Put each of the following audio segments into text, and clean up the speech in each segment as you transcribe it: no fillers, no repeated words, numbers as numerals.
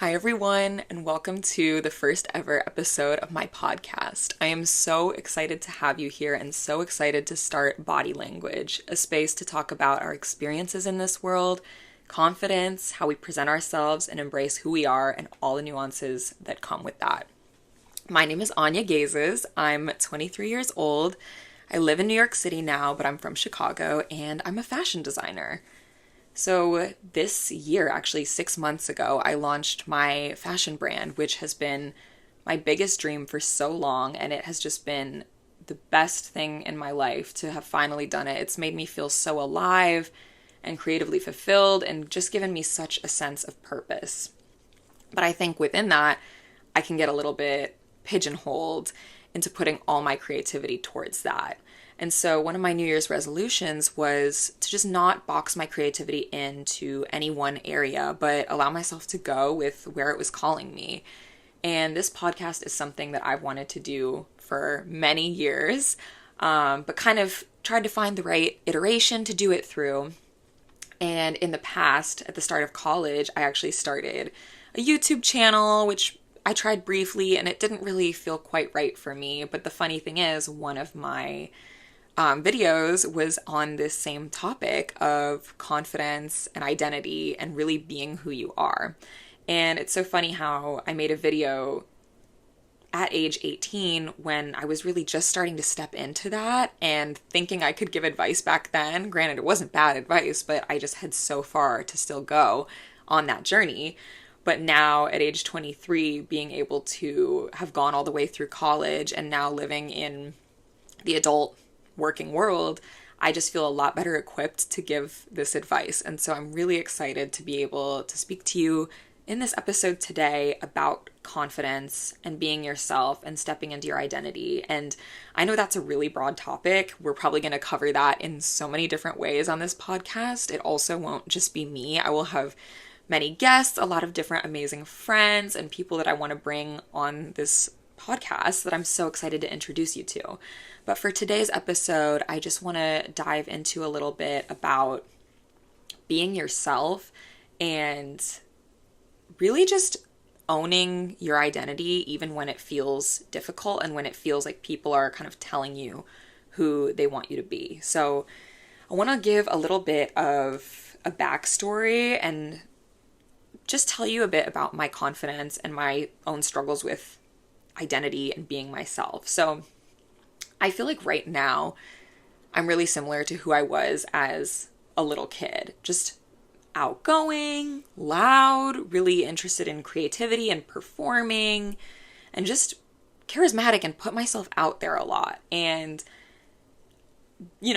Hi, everyone, and welcome to the first ever episode of my podcast. I am so excited to have you here and so excited to start Body Language, a space to talk about our experiences in this world, confidence, how we present ourselves, and embrace who we are and all the nuances that come with that. My name is Anya Gazes. I'm 23 years old. I live in New York City now, but I'm from Chicago, and I'm a fashion designer. So this year, actually 6 months ago, I launched my fashion brand, which has been my biggest dream for so long, and it has just been the best thing in my life to have finally done it. It's made me feel so alive and creatively fulfilled and just given me such a sense of purpose. But I think within that, I can get a little bit pigeonholed into putting all my creativity towards that. And so one of my New Year's resolutions was to just not box my creativity into any one area, but allow myself to go with where it was calling me. And this podcast is something that I've wanted to do for many years, but kind of tried to find the right iteration to do it through. And in the past, at the start of college, I actually started a YouTube channel, which I tried briefly and it didn't really feel quite right for me. But the funny thing is, one of my videos was on this same topic of confidence and identity and really being who you are. And it's so funny how I made a video at age 18 when I was really just starting to step into that and thinking I could give advice back then. Granted, it wasn't bad advice, but I just had so far to still go on that journey. But now at age 23, being able to have gone all the way through college and now living in the adult working world, I just feel a lot better equipped to give this advice. And so I'm really excited to be able to speak to you in this episode today about confidence and being yourself and stepping into your identity. And I know that's a really broad topic. We're probably going to cover that in so many different ways on this podcast. It also won't just be me. I will have many guests, a lot of different amazing friends and people that I want to bring on this podcast that I'm so excited to introduce you to. But for today's episode, I just want to dive into a little bit about being yourself and really just owning your identity, even when it feels difficult and when it feels like people are kind of telling you who they want you to be. So I want to give a little bit of a backstory and just tell you a bit about my confidence and my own struggles with identity and being myself. So I feel like right now I'm really similar to who I was as a little kid. Just outgoing, loud, really interested in creativity and performing, and just charismatic and put myself out there a lot. And,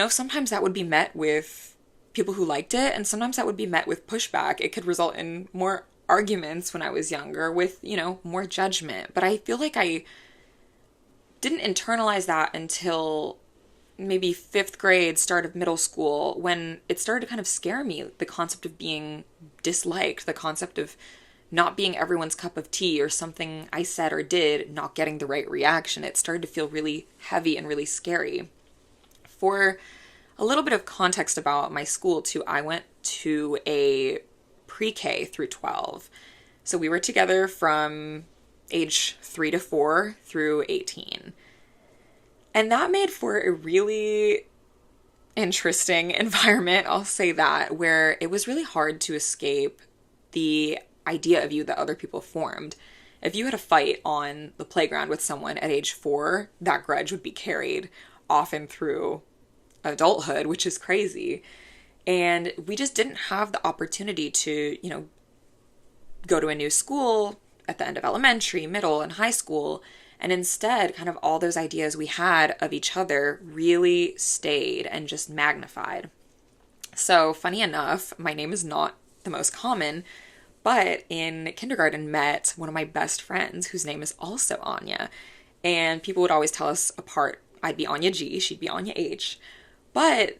sometimes that would be met with people who liked it, and sometimes that would be met with pushback. It could result in more arguments when I was younger with, more judgment. But I feel like I didn't internalize that until maybe fifth grade, start of middle school, when it started to kind of scare me, the concept of being disliked, the concept of not being everyone's cup of tea or something I said or did not getting the right reaction. It started to feel really heavy and really scary. For a little bit of context about my school too, I went to a pre-K through 12. So we were together from age 3 to 4 through 18. And that made for a really interesting environment, I'll say that, where it was really hard to escape the idea of you that other people formed. If you had a fight on the playground with someone at age 4, that grudge would be carried often through adulthood, which is crazy. And we just didn't have the opportunity to, go to a new school at the end of elementary, middle, and high school. And instead, kind of all those ideas we had of each other really stayed and just magnified. So funny enough, my name is not the most common, but in kindergarten met one of my best friends whose name is also Anya. And people would always tell us apart. I'd be Anya G, she'd be Anya H. But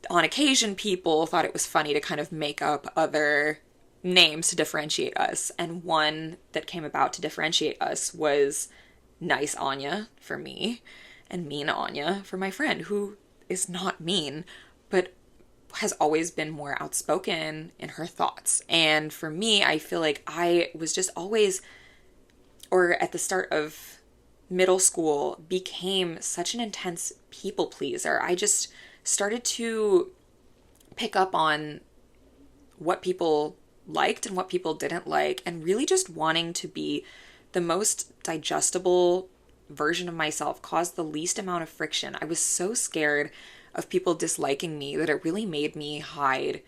on occasion, people thought it was funny to kind of make up other names to differentiate us. And one that came about to differentiate us was Nice Anya for me and Mean Anya for my friend, who is not mean, but has always been more outspoken in her thoughts. And for me, I feel like I was just always, or at the start of middle school, became such an intense people pleaser. I just started to pick up on what people liked and what people didn't like, and really just wanting to be the most digestible version of myself, caused the least amount of friction. I was so scared of people disliking me that it really made me hide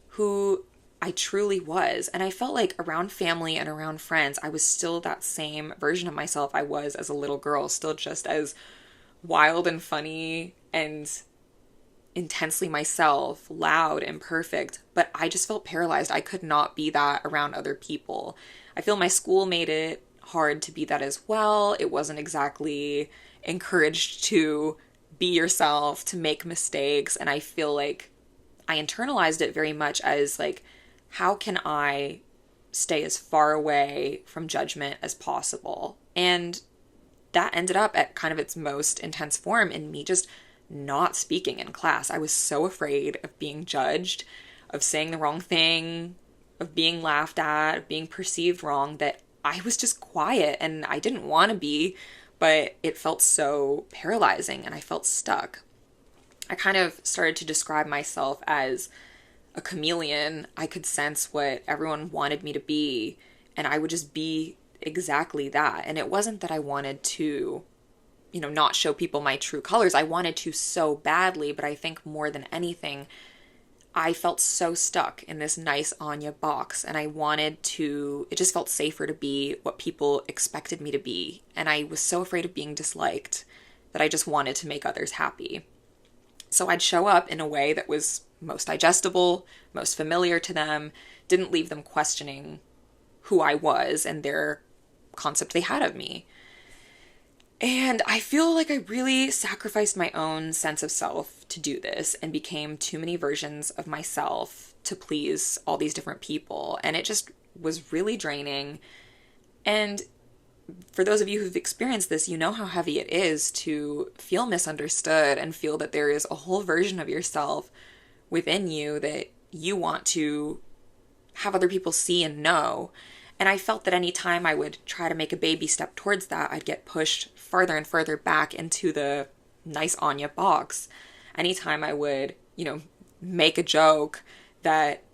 who I truly was. And I felt like around family and around friends, I was still that same version of myself I was as a little girl, still just as wild and funny and intensely myself, loud and perfect. But I just felt paralyzed. I could not be that around other people. I feel my school made it hard to be that as well. It wasn't exactly encouraged to be yourself, to make mistakes. And I feel like I internalized it very much as like, how can I stay as far away from judgment as possible? And that ended up at kind of its most intense form in me just not speaking in class. I was so afraid of being judged, of saying the wrong thing, of being laughed at, of being perceived wrong, that I was just quiet, and I didn't want to be, but it felt so paralyzing and I felt stuck. I kind of started to describe myself as a chameleon. I could sense what everyone wanted me to be, and I would just be exactly that. And it wasn't that I wanted to, not show people my true colors. I wanted to so badly, but I think more than anything, I felt so stuck in this nice Anya box, and it just felt safer to be what people expected me to be. And I was so afraid of being disliked that I just wanted to make others happy. So I'd show up in a way that was most digestible, most familiar to them, didn't leave them questioning who I was and their concept they had of me. And I feel like I really sacrificed my own sense of self to do this and became too many versions of myself to please all these different people. And it just was really draining. And for those of you who've experienced this, you know how heavy it is to feel misunderstood and feel that there is a whole version of yourself within you that you want to have other people see and know. And I felt that any time I would try to make a baby step towards that, I'd get pushed farther and further back into the nice Anya box. Anytime I would, make a joke that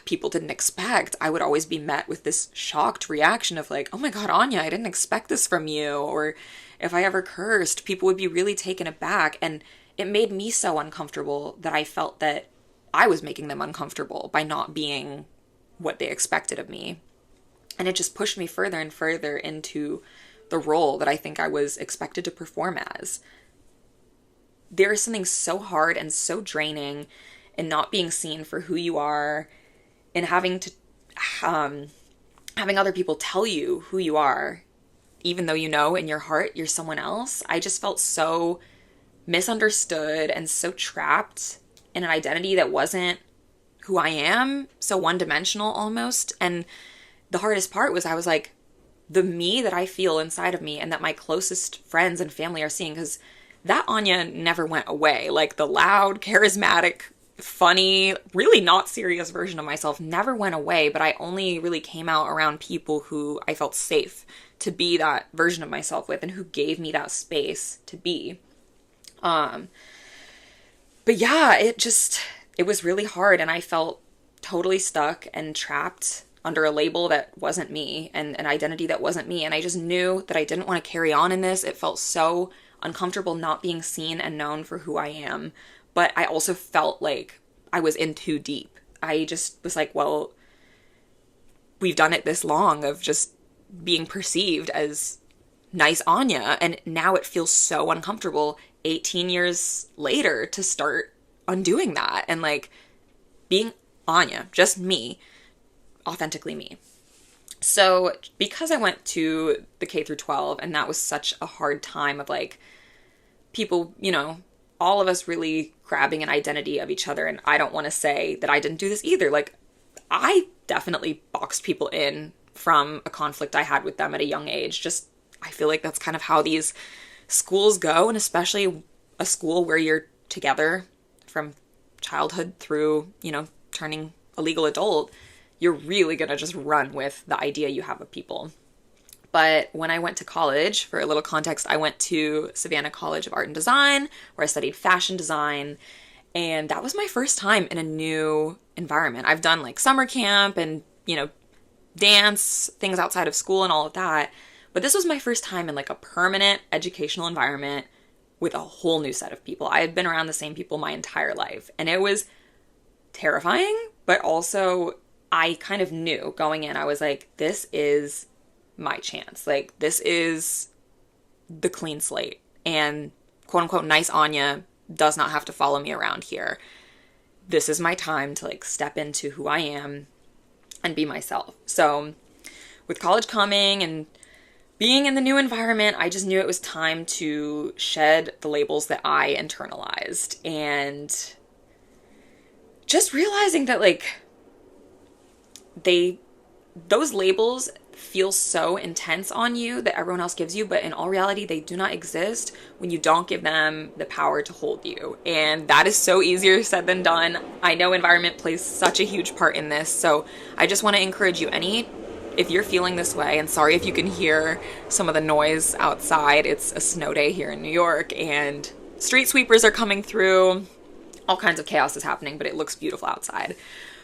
people didn't expect, I would always be met with this shocked reaction of like, oh my God, Anya, I didn't expect this from you. Or if I ever cursed, people would be really taken aback. And it made me so uncomfortable that I felt that I was making them uncomfortable by not being what they expected of me. And it just pushed me further and further into the role that I think I was expected to perform as. There is something so hard and so draining in not being seen for who you are, and having other people tell you who you are, even though in your heart you're someone else. I just felt so misunderstood and so trapped in an identity that wasn't who I am, so one-dimensional almost. And the hardest part was I was like, the me that I feel inside of me and that my closest friends and family are seeing, because that Anya never went away. Like the loud, charismatic, funny, really not serious version of myself never went away, but I only really came out around people who I felt safe to be that version of myself with and who gave me that space to be. But yeah, it was really hard, and I felt totally stuck and trapped under a label that wasn't me and an identity that wasn't me. And I just knew that I didn't want to carry on in this. It felt so uncomfortable not being seen and known for who I am. But I also felt like I was in too deep. I just was like, well, we've done it this long of just being perceived as nice Anya. And now it feels so uncomfortable 18 years later to start undoing that and like being Anya, just me, authentically me. So because I went to the K through 12 and that was such a hard time of like people, all of us really grabbing an identity of each other. And I don't want to say that I didn't do this either. Like I definitely boxed people in from a conflict I had with them at a young age. Just, I feel like that's kind of how these schools go. And especially a school where you're together from childhood through, turning a legal adult, you're really going to just run with the idea you have of people. But when I went to college, for a little context, I went to Savannah College of Art and Design, where I studied fashion design. And that was my first time in a new environment. I've done like summer camp and, dance, things outside of school and all of that. But this was my first time in like a permanent educational environment with a whole new set of people. I had been around the same people my entire life. And it was terrifying, but also I kind of knew going in, I was like, this is my chance. Like, this is the clean slate. And quote unquote, nice Anya does not have to follow me around here. This is my time to like step into who I am and be myself. So with college coming and being in the new environment, I just knew it was time to shed the labels that I internalized, and just realizing that like those labels feel so intense on you that everyone else gives you, but in all reality, they do not exist when you don't give them the power to hold you. And that is so easier said than done. I know environment plays such a huge part in this, so I just want to encourage you, if you're feeling this way, and sorry if you can hear some of the noise outside, it's a snow day here in New York, and street sweepers are coming through, all kinds of chaos is happening, but it looks beautiful outside.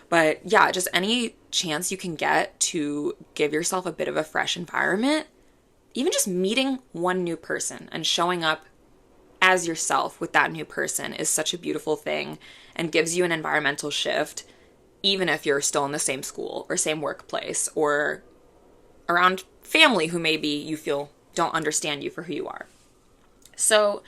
But yeah, just any chance you can get to give yourself a bit of a fresh environment, even just meeting one new person and showing up as yourself with that new person is such a beautiful thing and gives you an environmental shift, even if you're still in the same school or same workplace or around family who maybe you feel don't understand you for who you are. So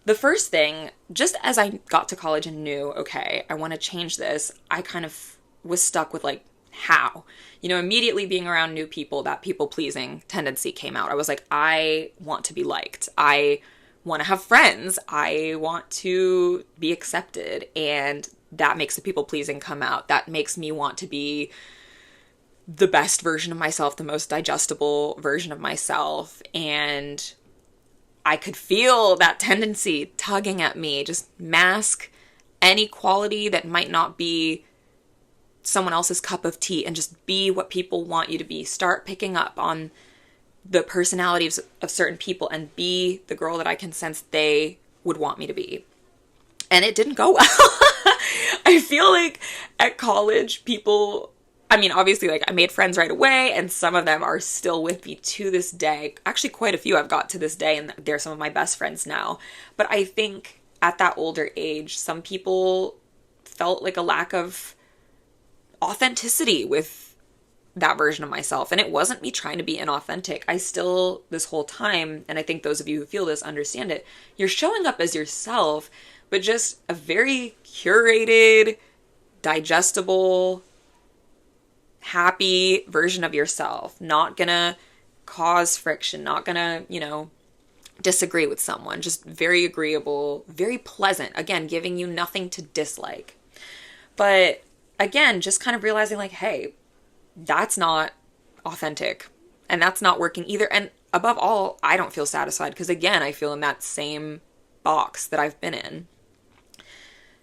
the first thing, just as I got to college and knew, okay, I want to change this, I kind of was stuck with like, how? Immediately being around new people, that people-pleasing tendency came out. I was like, I want to be liked. I want to have friends. I want to be accepted. And that makes the people-pleasing come out. That makes me want to be the best version of myself, the most digestible version of myself. And I could feel that tendency tugging at me, just mask any quality that might not be someone else's cup of tea and just be what people want you to be. Start picking up on the personalities of certain people and be the girl that I can sense they would want me to be. And it didn't go well. I feel like at college, obviously, like, I made friends right away, and some of them are still with me to this day. Actually, quite a few I've got to this day, and they're some of my best friends now. But I think at that older age, some people felt like a lack of authenticity with that version of myself. And it wasn't me trying to be inauthentic. I still, this whole time, and I think those of you who feel this understand it, you're showing up as yourself, but just a very curated, digestible, happy version of yourself. Not gonna cause friction, not gonna, disagree with someone. Just very agreeable, very pleasant. Again, giving you nothing to dislike. But again, just kind of realizing like, hey, that's not authentic and that's not working either. And above all, I don't feel satisfied because again, I feel in that same box that I've been in.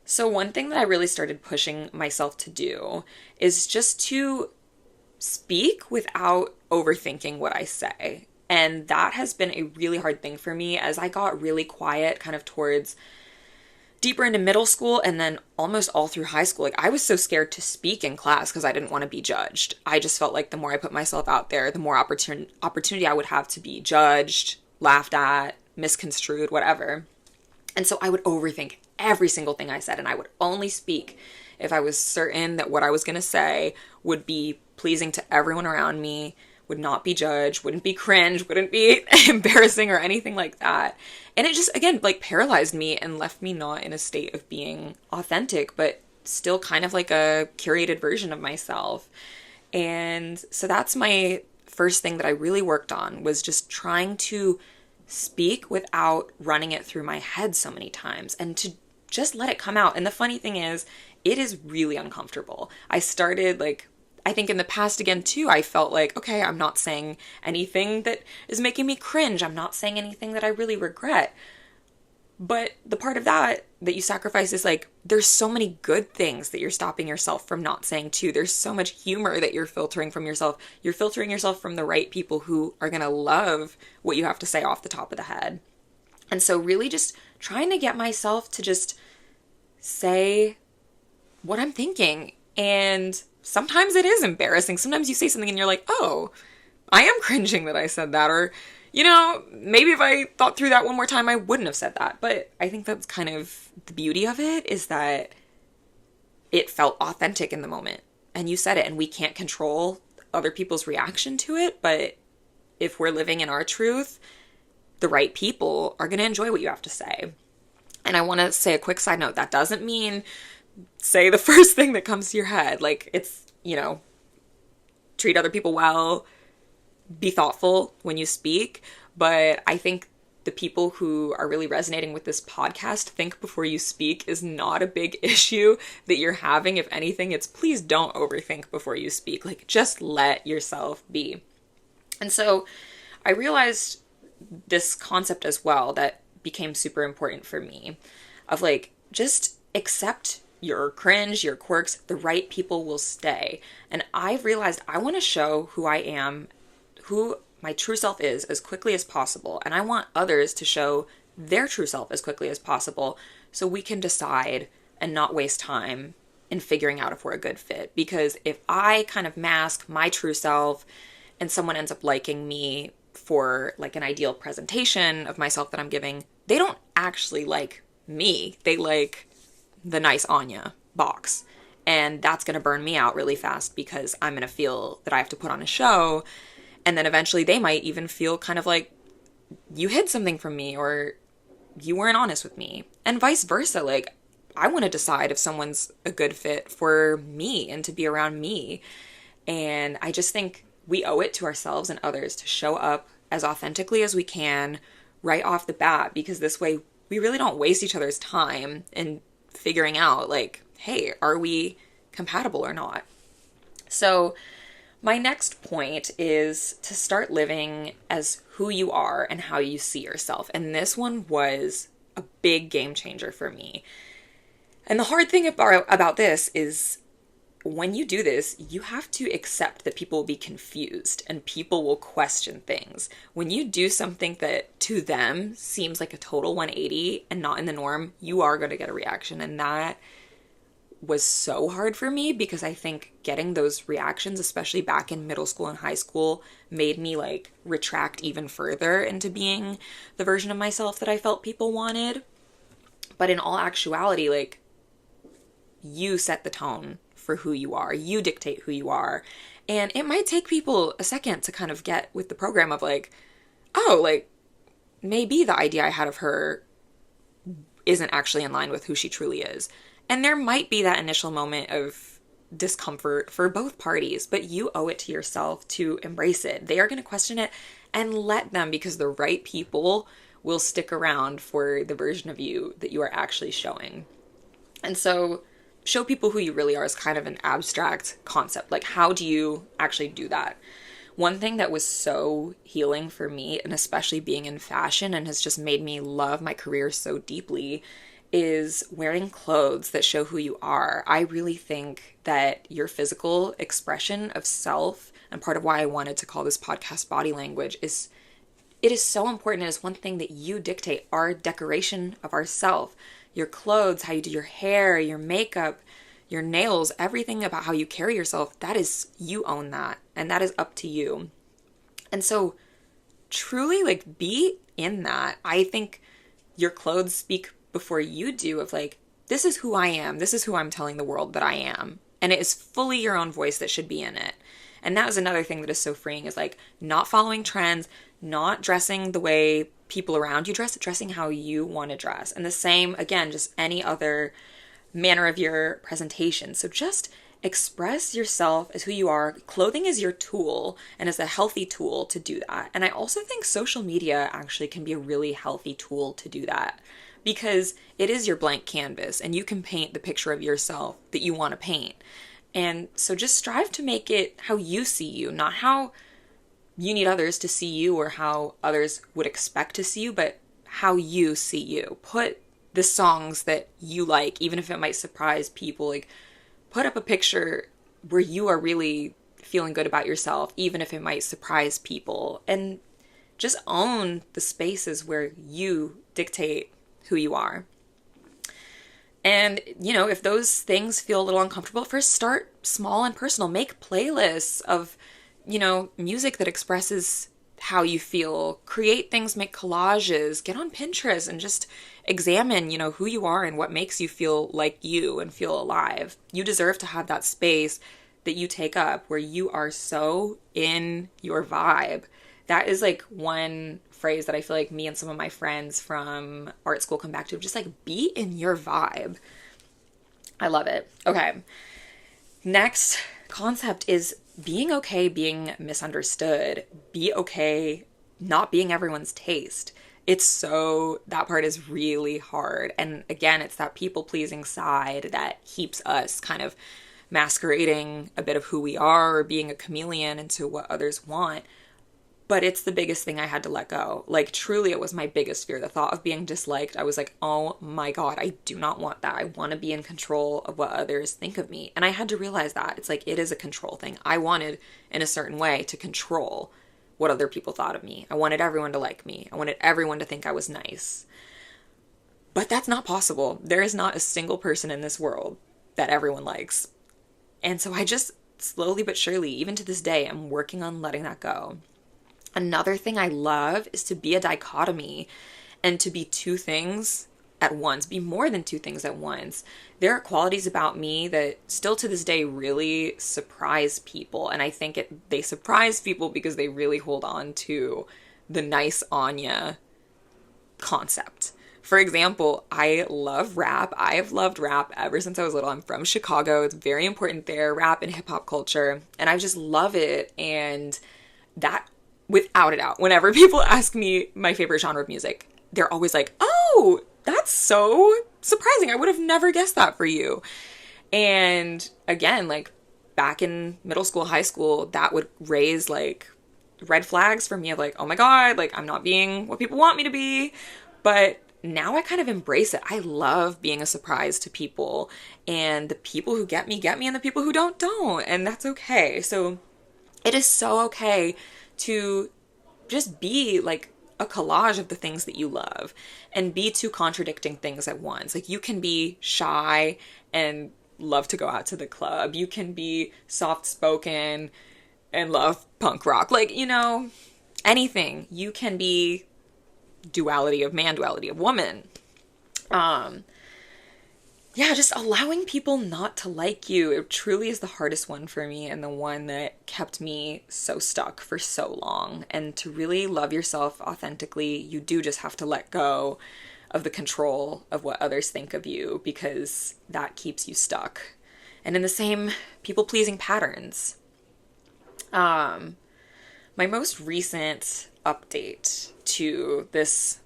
So one thing that I really started pushing myself to do is just to speak without overthinking what I say. And that has been a really hard thing for me as I got really quiet kind of towards deeper into middle school and then almost all through high school. Like, I was so scared to speak in class because I didn't want to be judged. I just felt like the more I put myself out there, the more opportunity I would have to be judged, laughed at, misconstrued, whatever. And so I would overthink every single thing I said, and I would only speak if I was certain that what I was going to say would be pleasing to everyone around me, would not be judged, wouldn't be cringe, wouldn't be embarrassing or anything like that. And it just, again, like paralyzed me and left me not in a state of being authentic, but still kind of like a curated version of myself. And so that's my first thing that I really worked on, was just trying to speak without running it through my head so many times and to just let it come out. And the funny thing is, it is really uncomfortable. I started I think in the past again too, I felt like, okay, I'm not saying anything that is making me cringe. I'm not saying anything that I really regret. But the part of that you sacrifice is like, there's so many good things that you're stopping yourself from not saying too. There's so much humor that you're filtering from yourself. You're filtering yourself from the right people who are going to love what you have to say off the top of the head. And so really just trying to get myself to just say what I'm thinking. And sometimes it is embarrassing. Sometimes you say something and you're like, oh, I am cringing that I said that. Or, you know, maybe if I thought through that one more time, I wouldn't have said that. But I think that's kind of the beauty of it, is that it felt authentic in the moment. And you said it, and we can't control other people's reaction to it. But if we're living in our truth, the right people are going to enjoy what you have to say. And I want to say a quick side note. That doesn't mean say the first thing that comes to your head. Like, it's, you know, treat other people well, be thoughtful when you speak. But I think the people who are really resonating with this podcast, think before you speak, is not a big issue that you're having. If anything, it's please don't overthink before you speak. Like, just let yourself be. And so I realized this concept as well that became super important for me, of like, just accept your cringe, your quirks. The right people will stay. And I've realized I want to show who I am, who my true self is, as quickly as possible. And I want others to show their true self as quickly as possible, so we can decide and not waste time in figuring out if we're a good fit. Because if I kind of mask my true self and someone ends up liking me for like an ideal presentation of myself that I'm giving, they don't actually like me. They like the nice Anya box. And that's going to burn me out really fast, because I'm going to feel that I have to put on a show. And then eventually they might even feel kind of like you hid something from me, or you weren't honest with me. And vice versa. Like, I want to decide if someone's a good fit for me and to be around me. And I just think we owe it to ourselves and others to show up as authentically as we can right off the bat, because this way we really don't waste each other's time in figuring out, like, hey, are we compatible or not? So my next point is to start living as who you are and how you see yourself. And this one was a big game changer for me. And the hard thing about this is, when you do this, you have to accept that people will be confused and people will question things. When you do something that to them seems like a total 180 and not in the norm, you are going to get a reaction. And that was so hard for me, because I think getting those reactions, especially back in middle school and high school, made me like retract even further into being the version of myself that I felt people wanted. But in all actuality, like, you set the tone for who you are. You dictate who you are. And it might take people a second to kind of get with the program of like, oh, like, maybe the idea I had of her isn't actually in line with who she truly is. And there might be that initial moment of discomfort for both parties, but you owe it to yourself to embrace it. They are going to question it, and let them, because the right people will stick around for the version of you that you are actually showing. And so show people who you really are is kind of an abstract concept. Like, how do you actually do that? One thing that was so healing for me, and especially being in fashion, and has just made me love my career so deeply, is wearing clothes that show who you are. I really think that your physical expression of self, and part of why I wanted to call this podcast Body Language, is it is so important. It is one thing that you dictate, our decoration of ourself. Your clothes, how you do your hair, your makeup, your nails, everything about how you carry yourself, that is, you own that. And that is up to you. And so truly, like, be in that. I think your clothes speak before you do, of like, this is who I am. This is who I'm telling the world that I am. And it is fully your own voice that should be in it. And that was another thing that is so freeing, is like not following trends, not dressing the way people around you dress, dressing how you want to dress. And the same, again, just any other manner of your presentation. So just express yourself as who you are. Clothing is your tool, and is a healthy tool to do that. And I also think social media actually can be a really healthy tool to do that, because it is your blank canvas, and you can paint the picture of yourself that you want to paint. And so just strive to make it how you see you, not how you need others to see you or how others would expect to see you, but how you see you. Put the songs that you like, even if it might surprise people. Like, put up a picture where you are really feeling good about yourself, even if it might surprise people. And just own the spaces where you dictate who you are. And, if those things feel a little uncomfortable, first start small and personal. Make playlists of, music that expresses how you feel. Create things, make collages, get on Pinterest and just examine, who you are and what makes you feel like you and feel alive. You deserve to have that space that you take up where you are so in your vibe. That is like one phrase that I feel like me and some of my friends from art school come back to, just like, be in your vibe. I love it. Okay. Next concept is being okay being misunderstood. Be okay not being everyone's taste. That part is really hard. And again, it's that people-pleasing side that keeps us kind of masquerading a bit of who we are or being a chameleon into what others want. But it's the biggest thing I had to let go. Like, truly, it was my biggest fear. The thought of being disliked, I was like, oh my God, I do not want that. I want to be in control of what others think of me. And I had to realize that. It's like, it is a control thing. I wanted, in a certain way, to control what other people thought of me. I wanted everyone to like me. I wanted everyone to think I was nice. But that's not possible. There is not a single person in this world that everyone likes. And so I just slowly but surely, even to this day, I'm working on letting that go. Another thing I love is to be a dichotomy and to be two things at once, be more than two things at once. There are qualities about me that still to this day really surprise people. And I think they surprise people because they really hold on to the nice Anya concept. For example, I love rap. I have loved rap ever since I was little. I'm from Chicago. It's very important there, rap and hip hop culture. And I just love it. And that, without a doubt, whenever people ask me my favorite genre of music, they're always like, oh, that's so surprising. I would have never guessed that for you. And again, like, back in middle school, high school, that would raise like red flags for me of like, oh my God, like, I'm not being what people want me to be. But now I kind of embrace it. I love being a surprise to people, and the people who get me, and the people who don't. And that's okay. So it is so okay to just be like a collage of the things that you love and be two contradicting things at once. Like, you can be shy and love to go out to the club. You can be soft-spoken and love punk rock. Like, anything. You can be duality of man, duality of woman. Just allowing people not to like you. It truly is the hardest one for me, and the one that kept me so stuck for so long. And to really love yourself authentically, you do just have to let go of the control of what others think of you, because that keeps you stuck. And in the same people-pleasing patterns. My most recent update to this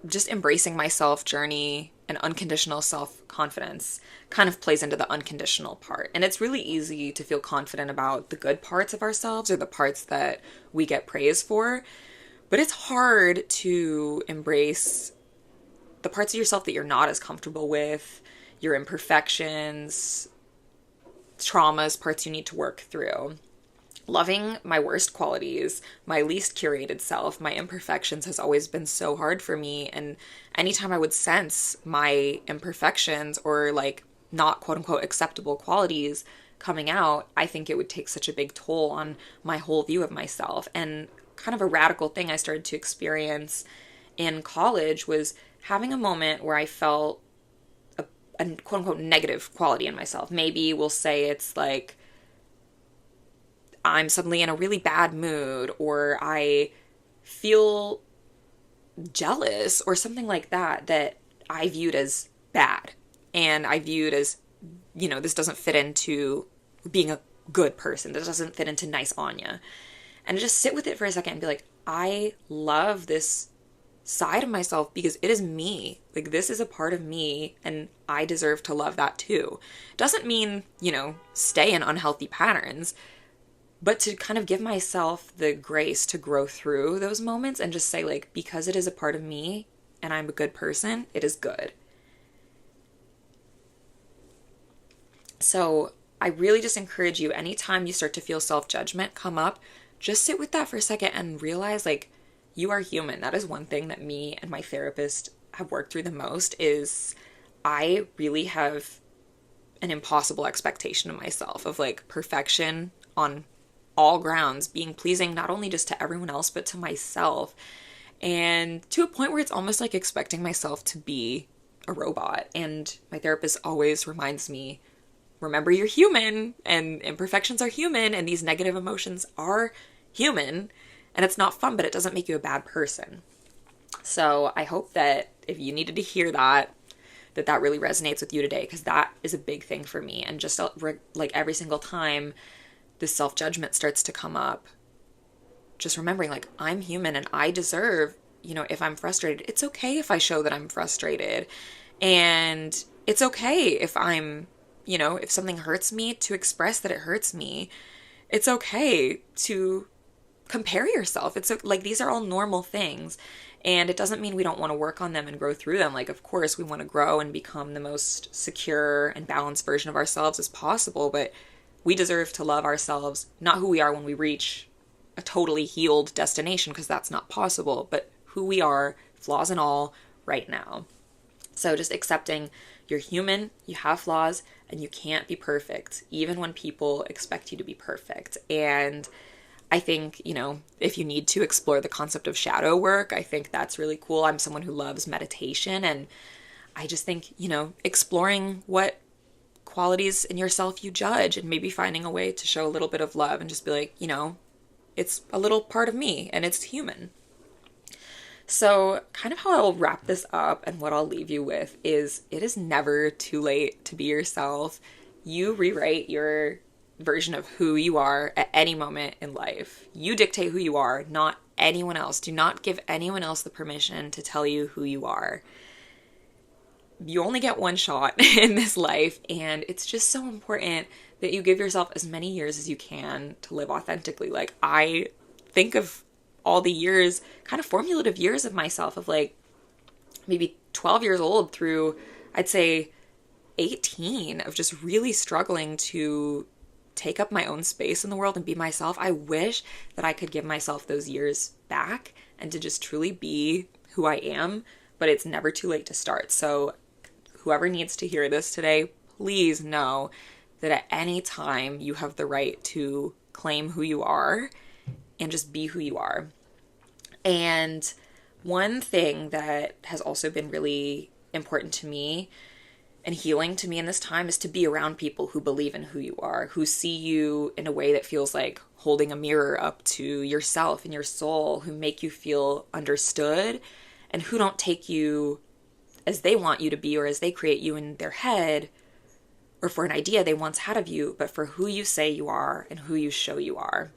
just embracing myself journey and unconditional self-confidence kind of plays into the unconditional part. And it's really easy to feel confident about the good parts of ourselves or the parts that we get praise for. But it's hard to embrace the parts of yourself that you're not as comfortable with, your imperfections, traumas, parts you need to work through. Loving my worst qualities, my least curated self, my imperfections has always been so hard for me. And anytime I would sense my imperfections or like not quote unquote acceptable qualities coming out, I think it would take such a big toll on my whole view of myself. And kind of a radical thing I started to experience in college was having a moment where I felt a quote unquote negative quality in myself. Maybe we'll say it's like, I'm suddenly in a really bad mood, or I feel jealous or something like that, that I viewed as bad. And I viewed as, this doesn't fit into being a good person. This doesn't fit into nice Anya. And just sit with it for a second and be like, I love this side of myself because it is me. Like, this is a part of me, and I deserve to love that too. Doesn't mean, stay in unhealthy patterns. but to kind of give myself the grace to grow through those moments and just say, like, because it is a part of me and I'm a good person, it is good. So I really just encourage you, anytime you start to feel self-judgment come up, just sit with that for a second and realize, like, you are human. That is one thing that me and my therapist have worked through the most, is I really have an impossible expectation of myself of, like, perfection on all grounds, being pleasing not only just to everyone else but to myself, and to a point where it's almost like expecting myself to be a robot. And my therapist always reminds me, remember, you're human, and imperfections are human, and these negative emotions are human, and it's not fun, but it doesn't make you a bad person. So I hope that if you needed to hear that, that really resonates with you today, because that is a big thing for me. And just like every single time this self-judgment starts to come up, just remembering, like, I'm human and I deserve, if I'm frustrated, it's okay if I show that I'm frustrated. And it's okay if I'm, if something hurts me, to express that it hurts me. It's okay to compare yourself. It's like, these are all normal things. And it doesn't mean we don't want to work on them and grow through them. Like, of course, we want to grow and become the most secure and balanced version of ourselves as possible, but we deserve to love ourselves, not who we are when we reach a totally healed destination, because that's not possible, but who we are, flaws and all, right now. So just accepting you're human, you have flaws, and you can't be perfect, even when people expect you to be perfect. And I think, if you need to explore the concept of shadow work, I think that's really cool. I'm someone who loves meditation, and I just think, exploring what qualities in yourself you judge, and maybe finding a way to show a little bit of love and just be like, it's a little part of me and it's human. So kind of how I'll wrap this up and what I'll leave you with is, it is never too late to be yourself. You rewrite your version of who you are at any moment in life. You dictate who you are, not anyone else. Do not give anyone else the permission to tell you who you are. You only get one shot in this life, and it's just so important that you give yourself as many years as you can to live authentically. Like, I think of all the years, kind of formulative years of myself, of like maybe 12 years old through, I'd say 18, of just really struggling to take up my own space in the world and be myself. I wish that I could give myself those years back and to just truly be who I am, but it's never too late to start. So whoever needs to hear this today, please know that at any time you have the right to claim who you are and just be who you are. And one thing that has also been really important to me and healing to me in this time is to be around people who believe in who you are, who see you in a way that feels like holding a mirror up to yourself and your soul, who make you feel understood, and who don't take you as they want you to be or as they create you in their head, or for an idea they once had of you, but for who you say you are and who you show you are.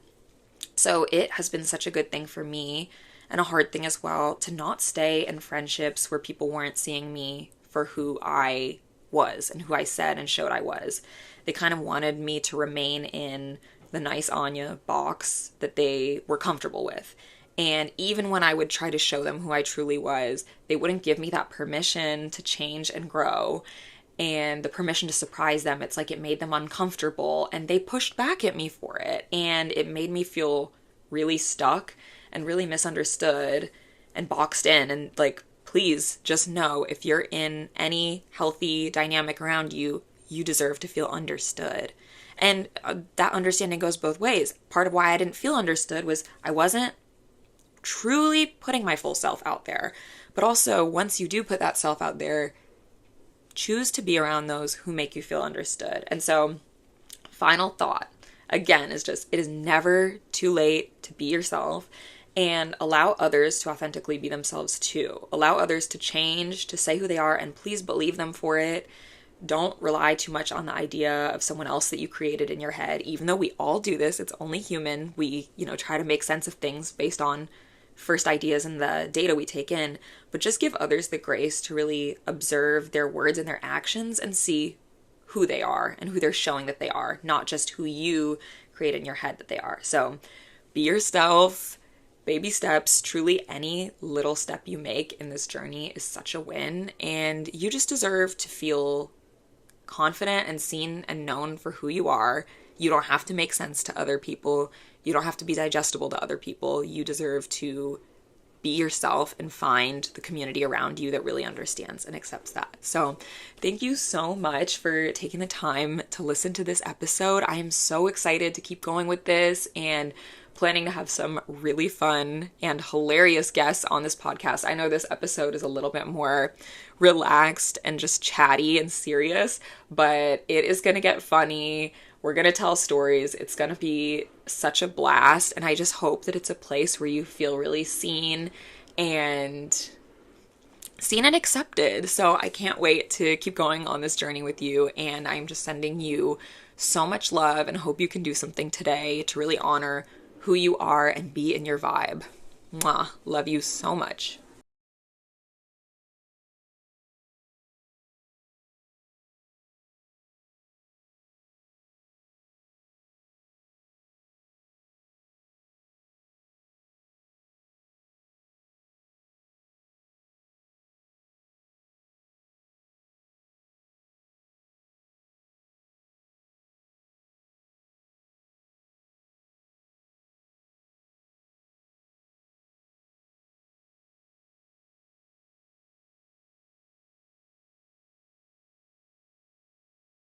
So it has been such a good thing for me, and a hard thing as well, to not stay in friendships where people weren't seeing me for who I was and who I said and showed I was. They kind of wanted me to remain in the nice Anya box that they were comfortable with. And even when I would try to show them who I truly was, they wouldn't give me that permission to change and grow and the permission to surprise them. It's like it made them uncomfortable, and they pushed back at me for it. And it made me feel really stuck and really misunderstood and boxed in. And like, please just know, if you're in any healthy dynamic around you, you deserve to feel understood. And that understanding goes both ways. Part of why I didn't feel understood was I wasn't truly putting my full self out there. But also, once you do put that self out there, choose to be around those who make you feel understood. And so, final thought, again, is just, it is never too late to be yourself, and allow others to authentically be themselves too. Allow others to change, to say who they are, and please believe them for it. Don't rely too much on the idea of someone else that you created in your head. Even though we all do this, it's only human. We, try to make sense of things based on first ideas and the data we take in, but just give others the grace to really observe their words and their actions and see who they are and who they're showing that they are, not just who you create in your head that they are. So be yourself, baby steps. Truly, any little step you make in this journey is such a win, and you just deserve to feel confident and seen and known for who you are. You don't have to make sense to other people. You don't have to be digestible to other people. You deserve to be yourself and find the community around you that really understands and accepts that. So thank you so much for taking the time to listen to this episode. I am so excited to keep going with this and planning to have some really fun and hilarious guests on this podcast. I know this episode is a little bit more relaxed and just chatty and serious, but it is going to get funny. We're going to tell stories. It's going to be such a blast. And I just hope that it's a place where you feel really seen and accepted. So I can't wait to keep going on this journey with you. And I'm just sending you so much love and hope you can do something today to really honor who you are and be in your vibe. Mwah. Love you so much.